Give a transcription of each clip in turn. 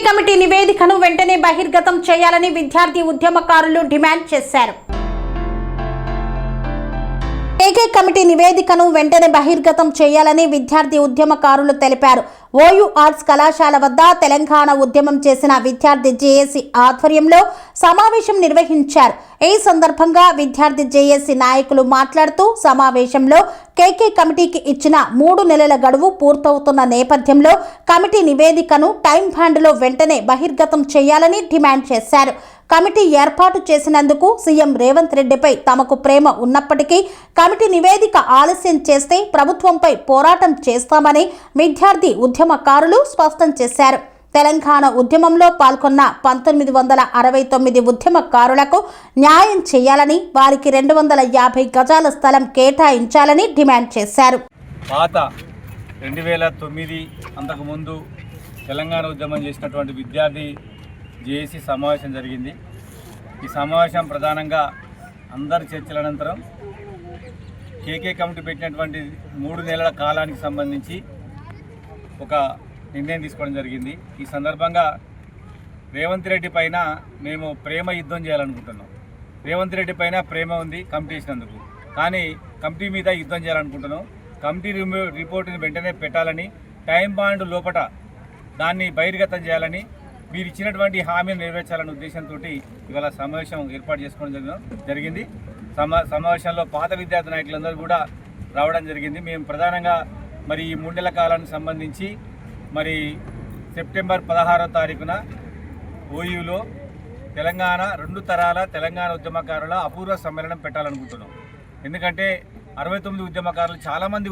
Committee నివేదికను వెంటనే బహిర్గతం చేయాలని విద్యార్థి ఉద్యమకారులు డిమాండ్ చేశారు. కేకే కమిటీ నివేదికను వెంటనే బహిర్గతం చేయాలని విద్యార్థి ఉద్యమకారులు తెలిపారు. ఓయూ ఆర్ట్స్ కళాశాల వద్ద తెలంగాణ ఉద్యమం చేసిన విద్యార్థి జేఏసీ ఆధ్వర్యంలో సమావేశం నిర్వహించారు. ఈ సందర్భంగా విద్యార్థి జేఏసీ నాయకులు మాట్లాడుతూ సమావేశంలో కేకే కమిటీకి ఇచ్చిన 3 నెలల గడువు పూర్తవుతున్న నేపథ్యంలో కమిటీ నివేదికను టైం బాండ్లో వెంటనే బహిర్గతం చేయాలని డిమాండ్ చేశారు. కమిటీ ఏర్పాటు చేసినందుకు సీఎం రేవంత్ రెడ్డిపై తమకు ప్రేమ ఉన్నప్పటికీ కమిటీ నివేదిక ఆలస్యం చేస్తే ప్రభుత్వంపై పోరాటం చేస్తామని విద్యార్థి ఉద్యమకారులు స్పష్టం చేశారు. తెలంగాణ ఉద్యమంలో పాల్గొన్న 1969 ఉద్యమకారులకు న్యాయం చేయాలని, వారికి 250 గజాల స్థలం కేటాయించాలని డిమాండ్ చేశారు. పాత 2009 అంతకుముందు తెలంగాణ ఉద్యమం చేసినటువంటి విద్యార్థి జేఏసీ సమావేశం జరిగింది. ఈ సమావేశం ప్రధానంగా అందరి చర్చల అనంతరం కేకే కమిటీ పెట్టినటువంటి 3 నెలల కాలానికి సంబంధించి ఒక నిర్ణయం తీసుకోవడం జరిగింది. ఈ సందర్భంగా రేవంత్ రెడ్డి పైన మేము ప్రేమ యుద్ధం చేయాలనుకుంటున్నాం. రేవంత్ రెడ్డి పైన ప్రేమ ఉంది కమిటీ ఇచ్చినందుకు, కానీ కమిటీ మీద యుద్ధం చేయాలనుకుంటున్నాం. కమిటీ రిపోర్టుని వెంటనే పెట్టాలని, టైం బాండ్ లోపల దాన్ని బహిర్గతం చేయాలని, మీరు ఇచ్చినటువంటి హామీని నెరవేర్చాలనే ఉద్దేశంతో ఇవాళ సమావేశం ఏర్పాటు చేసుకోవడం జరిగింది. సమావేశంలో పాత విద్యార్థి నాయకులందరూ కూడా రావడం జరిగింది. మేము ప్రధానంగా మరి ఈ 3 నెలల కాలానికి సంబంధించి మరి సెప్టెంబర్ 16వ తారీఖున ఓయూలో తెలంగాణ 2 తరాల తెలంగాణ ఉద్యమకారుల అపూర్వ సమ్మేళనం పెట్టాలనుకుంటున్నాం. ఎందుకంటే 69 ఉద్యమకారులు చాలామంది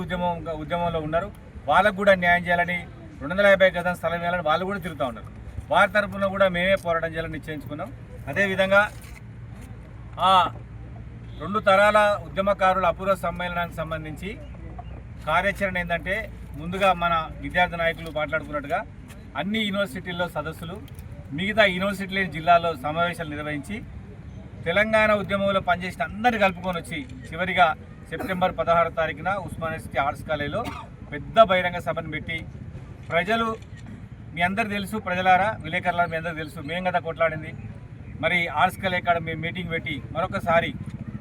ఉద్యమంలో ఉన్నారు. వాళ్ళకు కూడా న్యాయం చేయాలని, 250 గజం స్థలం వేయాలని వాళ్ళు కూడా తిరుగుతూ ఉన్నారు. వారి తరఫున కూడా మేమే పోరాటం చేయాలని నిశ్చయించుకున్నాం. అదేవిధంగా ఆ 2 తరాల ఉద్యమకారుల అపూర్వ సమ్మేళనానికి సంబంధించి కార్యాచరణ ఏంటంటే, ముందుగా మన విద్యార్థి నాయకులు మాట్లాడుకున్నట్టుగా అన్ని యూనివర్సిటీల్లో సదస్సులు, మిగతా యూనివర్సిటీ లేని జిల్లాల్లో సమావేశాలు నిర్వహించి తెలంగాణ ఉద్యమంలో పనిచేసిన అందరినీ కలుపుకొని వచ్చి చివరిగా సెప్టెంబర్ 16వ తారీఖున ఉస్మానియా యూనివర్సిటీ ఆర్ట్స్ కాలేజీలో పెద్ద బహిరంగ సభను పెట్టి, ప్రజలు మీ అందరు తెలుసు, ప్రజలారా విలేకరులారా మీ అందరూ తెలుసు, మేము కదా కొట్లాడింది. మరి ఆర్ట్స్ కాలేజ్ కాడ మేము మీటింగ్ పెట్టి మరొకసారి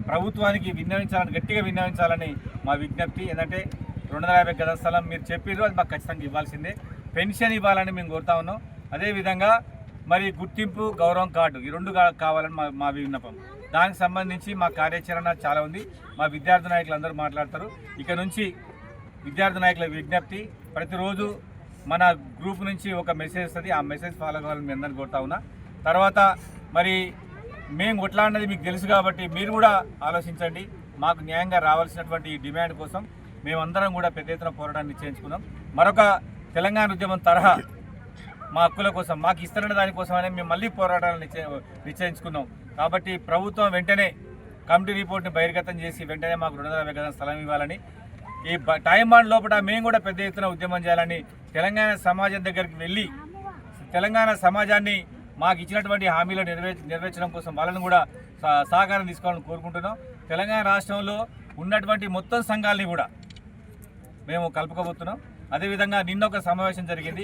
ప్రభుత్వానికి విన్నవించాలని, గట్టిగా విన్నవించాలని మా విజ్ఞప్తి. ఏంటంటే 250 గజాల స్థలం మీరు చెప్పారు, అది మాకు ఖచ్చితంగా ఇవ్వాల్సిందే. పెన్షన్ ఇవ్వాలని మేము కోరుతా ఉన్నాం. అదేవిధంగా మరి గుర్తింపు, గౌరవం కార్డు, ఈ 2 కావాలని మా విన్నపం. దానికి సంబంధించి మా కార్యాచరణ చాలా ఉంది. మా విద్యార్థి నాయకులు అందరూ మాట్లాడతారు. ఇక నుంచి విద్యార్థి నాయకుల విజ్ఞప్తి, ప్రతిరోజు మన గ్రూప్ నుంచి ఒక మెసేజ్ వస్తుంది, ఆ మెసేజ్ ఫాలో కావాలని మీ అందరిని కోరుతా ఉన్నా. తర్వాత మరి మేము కొట్లాడినది మీకు తెలుసు కాబట్టి మీరు కూడా ఆలోచించండి. మాకు న్యాయంగా రావాల్సినటువంటి డిమాండ్ కోసం మేమందరం కూడా పెద్ద ఎత్తున పోరాటాన్ని నిశ్చయించుకున్నాం. మరొక తెలంగాణ ఉద్యమం తరహా మా హక్కుల కోసం, మాకు ఇస్తున్న దానికోసమనే మేము మళ్ళీ పోరాటాలను నిశ్చయించుకున్నాం. కాబట్టి ప్రభుత్వం వెంటనే కమిటీ రిపోర్ట్ని బహిర్గతం చేసి వెంటనే మాకు 250 గజాల స్థలం ఇవ్వాలని, ఈ టైం బాండ్ లోపల మేము కూడా పెద్ద ఎత్తున ఉద్యమం చేయాలని, తెలంగాణ సమాజం దగ్గరికి వెళ్ళి తెలంగాణ సమాజాన్ని మాకు ఇచ్చినటువంటి హామీలు నెరవేర్చడం కోసం వాళ్ళని కూడా సహకారం తీసుకోవాలని కోరుకుంటున్నాం. తెలంగాణ రాష్ట్రంలో ఉన్నటువంటి మొత్తం సంఘాలని కూడా మేము కలుపుకోబోతున్నాం. అదేవిధంగా నిన్న ఒక సమావేశం జరిగింది.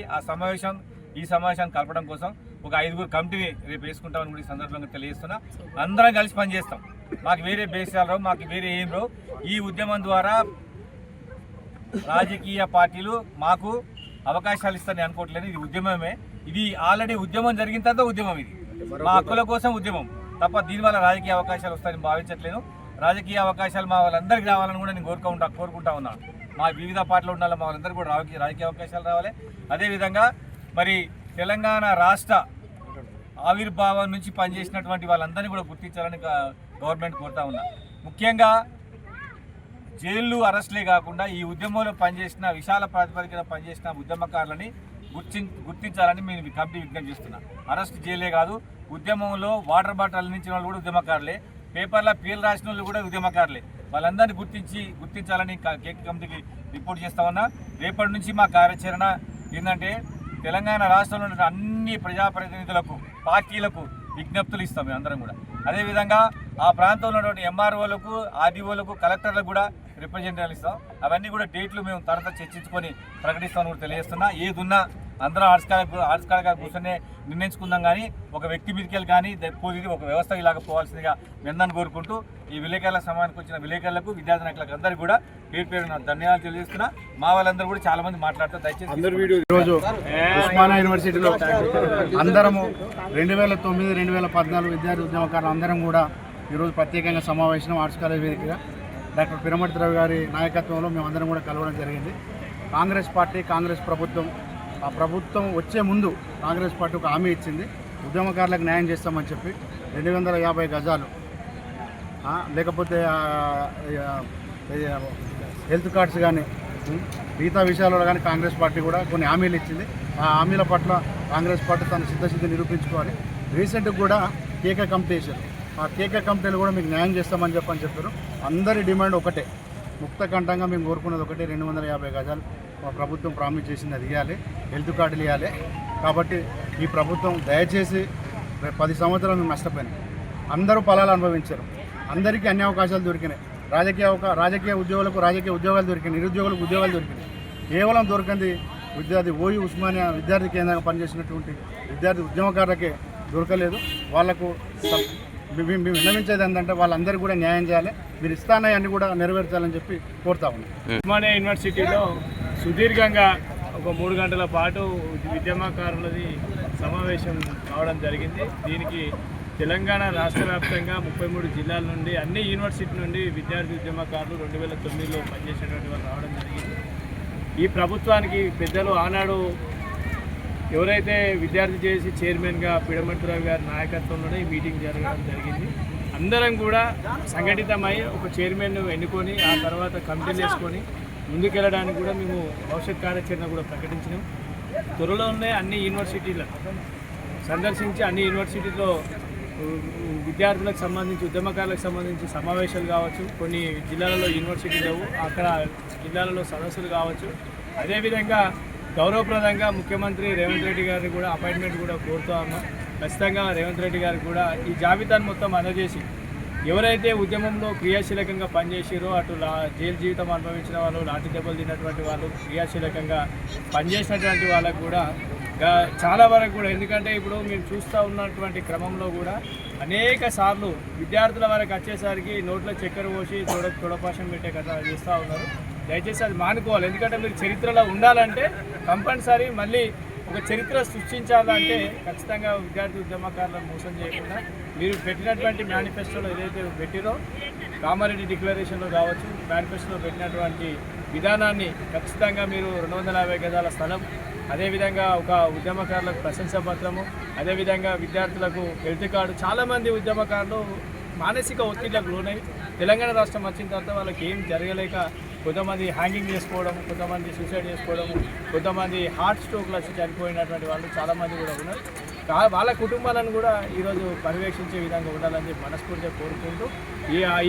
ఈ సమావేశాన్ని కలపడం కోసం ఒక 5 కమిటీని రేపు వేసుకుంటామని కూడా ఈ సందర్భంగా తెలియజేస్తున్నా. అందరం కలిసి పనిచేస్తాం. మాకు వేరే బేసాలు రావు, మాకు వేరే ఏం రావు. ఈ ఉద్యమం ద్వారా రాజకీయ పార్టీలు మాకు అవకాశాలు ఇస్తారని అనుకోవట్లేదు. ఇది ఉద్యమమే. ఇది ఆల్రెడీ ఉద్యమం జరిగిన తర్వాత ఉద్యమం. ఇది మా హక్కుల కోసం ఉద్యమం తప్ప దీనివల్ల రాజకీయ అవకాశాలు వస్తాయని భావించట్లేదు. రాజకీయ అవకాశాలు మా వాళ్ళందరికీ రావాలని కూడా నేను కోరుకుంటా ఉన్నాను. మా వివిధ పార్టీలు ఉండాలి, మా వాళ్ళందరూ కూడా రాజకీయ అవకాశాలు రావాలి. అదేవిధంగా మరి తెలంగాణ రాష్ట్ర ఆవిర్భావం నుంచి పనిచేసినటువంటి వాళ్ళందరినీ కూడా గుర్తించాలని గవర్నమెంట్ కోరుతా ఉన్నా. ముఖ్యంగా జైళ్ళు, అరెస్టులే కాకుండా ఈ ఉద్యమంలో పనిచేసిన, విశాల ప్రాతిపదికన పనిచేసిన ఉద్యమకారులని గుర్తించాలని మేము కమిటీ విజ్ఞప్తి చేస్తున్నాం. అరెస్ట్ జైలే కాదు, ఉద్యమంలో వాటర్ బాటిల్ అందించిన వాళ్ళు కూడా ఉద్యమకారులే, పేపర్లో పేర్లు రాసిన వాళ్ళు కూడా ఉద్యమకారులే. వాళ్ళందరినీ గుర్తించాలని కేకే కమిటీకి రిపోర్ట్ చేస్తా ఉన్నా. రేపటి నుంచి మా కార్యాచరణ ఏంటంటే, తెలంగాణ రాష్ట్రంలో ఉన్న అన్ని ప్రజాప్రతినిధులకు, పార్టీలకు విజ్ఞప్తులు ఇస్తాం మేము అందరం కూడా. అదేవిధంగా ఆ ప్రాంతంలో ఉన్నటువంటి ఎంఆర్ఓలకు, ఆర్డీఓలకు, కలెక్టర్లకు కూడా రిప్రజెంటేటివ్ ఇస్తాం. అవన్నీ కూడా డేట్లు మేము తర్వాత చర్చించుకొని ప్రకటిస్తామని కూడా తెలియజేస్తున్నా. ఏదున్నా అందరూ ఆర్ట్స్కాలుగా కూర్చొని నిర్ణయించుకుందాం, కానీ ఒక వ్యక్తి మీదకి కానీ పోయి ఒక వ్యవస్థ ఇలాగ పోవాల్సిందిగా మేము కోరుకుంటూ ఈ విలేకరుల సమానికి వచ్చిన విలేకరులకు, విద్యార్థి నాయకులకు అందరికీ కూడా పేరు ధన్యవాదాలు తెలియజేస్తున్నా. మా వాళ్ళందరూ కూడా చాలా మంది మాట్లాడుతూ దయచేసి ఈరోజు ఉస్మానియా యూనివర్సిటీలో అందరము 2009, 2014 విద్యార్థి ఉద్యమకారులు అందరం కూడా ఈరోజు ప్రత్యేకంగా సమావేశం ఆర్ట్స్ కాలేజ్ వేదికగా డాక్టర్ పిరమర్తిరావు గారి నాయకత్వంలో మేమందరం కూడా కలవడం జరిగింది. కాంగ్రెస్ పార్టీ, కాంగ్రెస్ ప్రభుత్వం, ఆ ప్రభుత్వం వచ్చే ముందు కాంగ్రెస్ పార్టీ ఒక హామీ ఇచ్చింది, ఉద్యమకారులకు న్యాయం చేస్తామని చెప్పి 250 గజాలు, లేకపోతే హెల్త్ కార్డ్స్ కానీ మిగతా విషయాలలో కానీ కాంగ్రెస్ పార్టీ కూడా కొన్ని హామీలు ఇచ్చింది. ఆ హామీల పట్ల కాంగ్రెస్ పార్టీ తన సిద్ధశుద్ధి నిరూపించుకోవాలి. రీసెంట్గా కూడా కేకే కమిటీ వేశారు. ఆ కేకే కమిటీలు కూడా మీకు న్యాయం చేస్తామని చెప్పారు. అందరి డిమాండ్ ఒకటే, ముక్తకంఠంగా మేము కోరుకున్నది ఒకటే, 250 గజాలు మా ప్రభుత్వం ప్రామిస్ చేసింది, అది ఇవ్వాలి, హెల్త్ కార్డులు ఇవ్వాలి. కాబట్టి ఈ ప్రభుత్వం దయచేసి 10 సంవత్సరాలు మేము నష్టపోయినాం. అందరూ ఫలాలు అనుభవించారు, అందరికీ అన్ని అవకాశాలు దొరికినాయి. రాజకీయ ఉద్యోగులకు రాజకీయ ఉద్యోగాలు దొరికినాయి, నిరుద్యోగులకు ఉద్యోగాలు దొరికినాయి. కేవలం దొరికింది విద్యార్థి ఓయూ ఉస్మానియా విద్యార్థి కేంద్రంగా పనిచేసినటువంటి విద్యార్థి ఉద్యమకారులకే దొరకలేదు. వాళ్లకు మేము విన్నవించేది ఏంటంటే వాళ్ళందరికీ కూడా న్యాయం చేయాలి, మీరు ఇస్తానని కూడా నెరవేర్చాలని చెప్పి కోరుతా ఉన్నాం. ఉస్మానియా యూనివర్సిటీలో సుదీర్ఘంగా ఒక 3 గంటల పాటు ఉద్యమకారులది సమావేశం కావడం జరిగింది. దీనికి తెలంగాణ రాష్ట్ర వ్యాప్తంగా 33 జిల్లాల నుండి, అన్ని యూనివర్సిటీ నుండి విద్యార్థి ఉద్యమకారులు 2009లో పనిచేసేటువంటి వాళ్ళు రావడం జరిగింది. ఈ ప్రభుత్వానికి పెద్దలు ఆనాడు ఎవరైతే విద్యార్థి చేసి చైర్మన్గా పిరమర్తిరావు గారి నాయకత్వంలోనే ఈ మీటింగ్ జరగడం జరిగింది. అందరం కూడా సంఘటితమై ఒక చైర్మన్ను ఎన్నుకొని ఆ తర్వాత కమిటీలు వేసుకొని ముందుకెళ్ళడానికి కూడా మేము భవిష్యత్ కార్యాచరణ కూడా ప్రకటించినాం. త్వరలోనే అన్ని యూనివర్సిటీల సందర్శించి అన్ని యూనివర్సిటీలో విద్యార్థులకు సంబంధించి, ఉద్యమకారులకు సంబంధించి సమావేశాలు కావచ్చు, కొన్ని జిల్లాలలో యూనివర్సిటీ లేవు, అక్కడ జిల్లాలలో సదస్సులు కావచ్చు. అదేవిధంగా గౌరవప్రదంగా ముఖ్యమంత్రి రేవంత్ రెడ్డి గారిని కూడా అపాయింట్మెంట్ కూడా కోరుతూ ఉన్నాం. ఖచ్చితంగా రేవంత్ రెడ్డి గారికి కూడా ఈ జాబితాను మొత్తం అందజేసి ఎవరైతే ఉద్యమంలో క్రియాశీలకంగా పనిచేసారో, అటు జైలు జీవితం అనుభవించిన వాళ్ళు, లాఠీ దెబ్బలు తిన్నటువంటి వాళ్ళు, క్రియాశీలకంగా పనిచేసినటువంటి వాళ్ళకు కూడా చాలా వరకు కూడా, ఎందుకంటే ఇప్పుడు మేము చూస్తూ ఉన్నటువంటి క్రమంలో కూడా అనేక సార్లు విద్యార్థుల వరకు వచ్చేసరికి నోట్లో చక్కెర పోసి తొడపాశం పెట్టే కథ చేస్తూ ఉన్నారు. దయచేసి అది మానుకోవాలి. ఎందుకంటే మీరు చరిత్రలో ఉండాలంటే కంపల్సరీ మళ్ళీ ఒక చరిత్ర సృష్టించాలంటే ఖచ్చితంగా విద్యార్థి ఉద్యమకారులను మోసం చేయకుండా మీరు పెట్టినటువంటి మేనిఫెస్టోలో ఏదైతే పెట్టిరో, కామారెడ్డి డిక్లరేషన్లో కావచ్చు, మేనిఫెస్టోలో పెట్టినటువంటి విధానాన్ని ఖచ్చితంగా మీరు 250 గజాల స్థలం, అదేవిధంగా ఒక ఉద్యమకారులకు ప్రశంసా పత్రము, అదేవిధంగా విద్యార్థులకు హెల్త్ కార్డు. చాలామంది ఉద్యమకారులు మానసిక ఒత్తిళ్లకు లోనై తెలంగాణ రాష్ట్రం వచ్చిన తర్వాత వాళ్ళకి ఏం జరగలేక కొంతమంది హ్యాంగింగ్ చేసుకోవడం, కొంతమంది సూసైడ్ చేసుకోవడం, కొంతమంది హార్ట్ స్ట్రోక్లు వచ్చి చనిపోయినటువంటి వాళ్ళు చాలామంది కూడా ఉన్నారు. వాళ్ళ కుటుంబాలను కూడా ఈరోజు పర్యవేక్షించే విధంగా ఉండాలని చెప్పి మనస్ఫూర్తిగా కోరుకుంటూ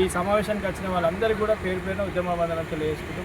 ఈ సమావేశానికి వచ్చిన వాళ్ళందరికీ కూడా పేరు పేరున ఉద్యమ వందనాలు తెలియజేసుకుంటూ